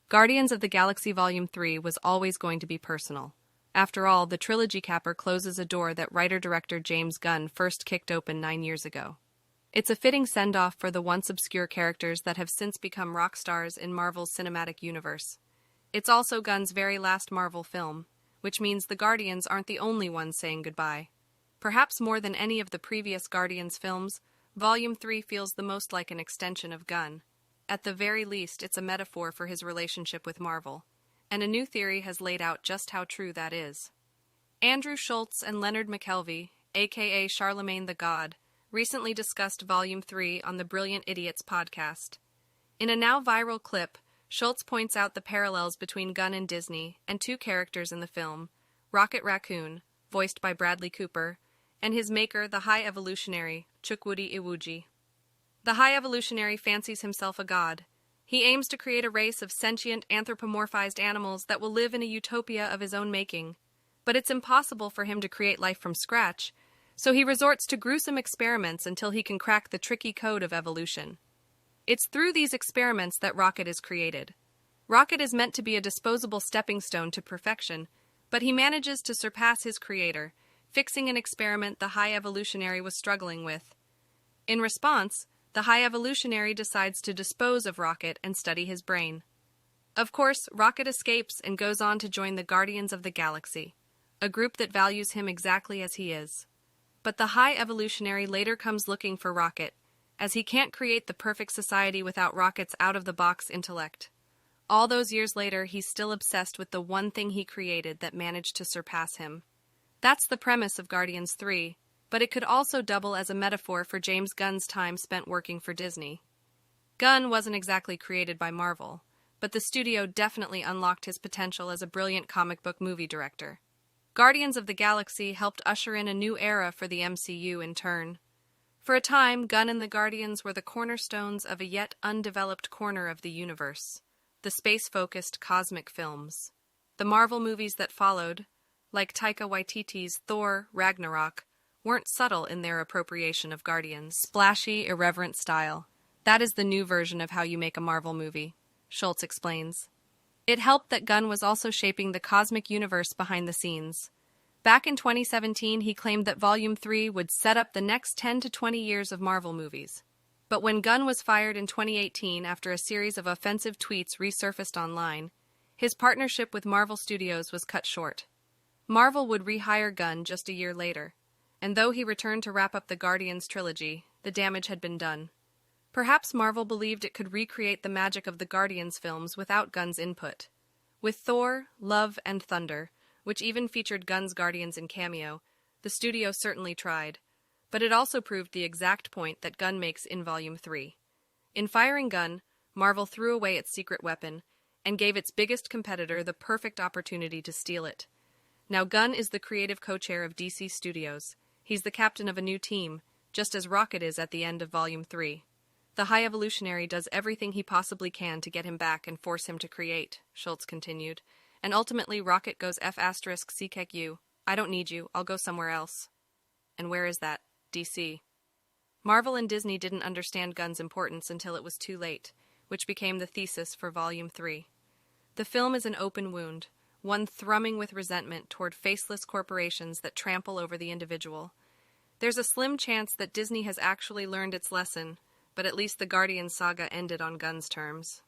Guardians of the Galaxy Volume 3 was always going to be personal. After all, the trilogy capper closes a door that writer-director James Gunn first kicked open 9 years ago. It's a fitting send-off for the once obscure characters that have since become rock stars in Marvel's cinematic universe. It's also Gunn's very last Marvel film, which means the Guardians aren't the only ones saying goodbye. Perhaps more than any of the previous Guardians films, Volume 3 feels the most like an extension of Gunn. At the very least, it's a metaphor for his relationship with Marvel, and a new theory has laid out just how true that is. Andrew Schultz and Leonard McKelvey, aka Charlemagne the God, recently discussed Volume 3 on the Brilliant Idiots podcast. In a now viral clip, Schultz points out the parallels between Gunn and Disney and two characters in the film, Rocket Raccoon, voiced by Bradley Cooper, and his maker, the High Evolutionary, Chukwudi Iwuji. The High Evolutionary fancies himself a god. He aims to create a race of sentient, anthropomorphized animals that will live in a utopia of his own making. But it's impossible for him to create life from scratch, so he resorts to gruesome experiments until he can crack the tricky code of evolution. It's through these experiments that Rocket is created. Rocket is meant to be a disposable stepping stone to perfection, but he manages to surpass his creator, fixing an experiment the High Evolutionary was struggling with. In response, the High Evolutionary decides to dispose of Rocket and study his brain. Of course, Rocket escapes and goes on to join the Guardians of the Galaxy, a group that values him exactly as he is. But the High Evolutionary later comes looking for Rocket, as he can't create the perfect society without Rocket's out-of-the-box intellect. All those years later, he's still obsessed with the one thing he created that managed to surpass him. That's the premise of Guardians 3, but it could also double as a metaphor for James Gunn's time spent working for Disney. Gunn wasn't exactly created by Marvel, but the studio definitely unlocked his potential as a brilliant comic book movie director. Guardians of the Galaxy helped usher in a new era for the MCU in turn. For a time, Gunn and the Guardians were the cornerstones of a yet undeveloped corner of the universe, the space-focused cosmic films. The Marvel movies that followed, like Taika Waititi's Thor: Ragnarok, weren't subtle in their appropriation of Guardians' splashy, irreverent style. That is the new version of how you make a Marvel movie, Schultz explains. It helped that Gunn was also shaping the cosmic universe behind the scenes. Back in 2017, he claimed that Volume 3 would set up the next 10 to 20 years of Marvel movies. But when Gunn was fired in 2018 after a series of offensive tweets resurfaced online, his partnership with Marvel Studios was cut short. Marvel would rehire Gunn just a year later, and though he returned to wrap up the Guardians trilogy, the damage had been done. Perhaps Marvel believed it could recreate the magic of the Guardians films without Gunn's input. With Thor, Love, and Thunder, which even featured Gunn's Guardians in cameo, the studio certainly tried, but it also proved the exact point that Gunn makes in Volume 3. In firing Gunn, Marvel threw away its secret weapon and gave its biggest competitor the perfect opportunity to steal it. Now Gunn is the creative co-chair of DC Studios. He's the captain of a new team, just as Rocket is at the end of Volume 3. The High Evolutionary does everything he possibly can to get him back and force him to create, Schultz continued. And ultimately Rocket goes F***CKU. I don't need you, I'll go somewhere else. And where is that? DC. Marvel and Disney didn't understand Gunn's importance until it was too late, which became the thesis for Volume 3. The film is an open wound, one thrumming with resentment toward faceless corporations that trample over the individual. There's a slim chance that Disney has actually learned its lesson, but at least the Guardians saga ended on Gunn's terms.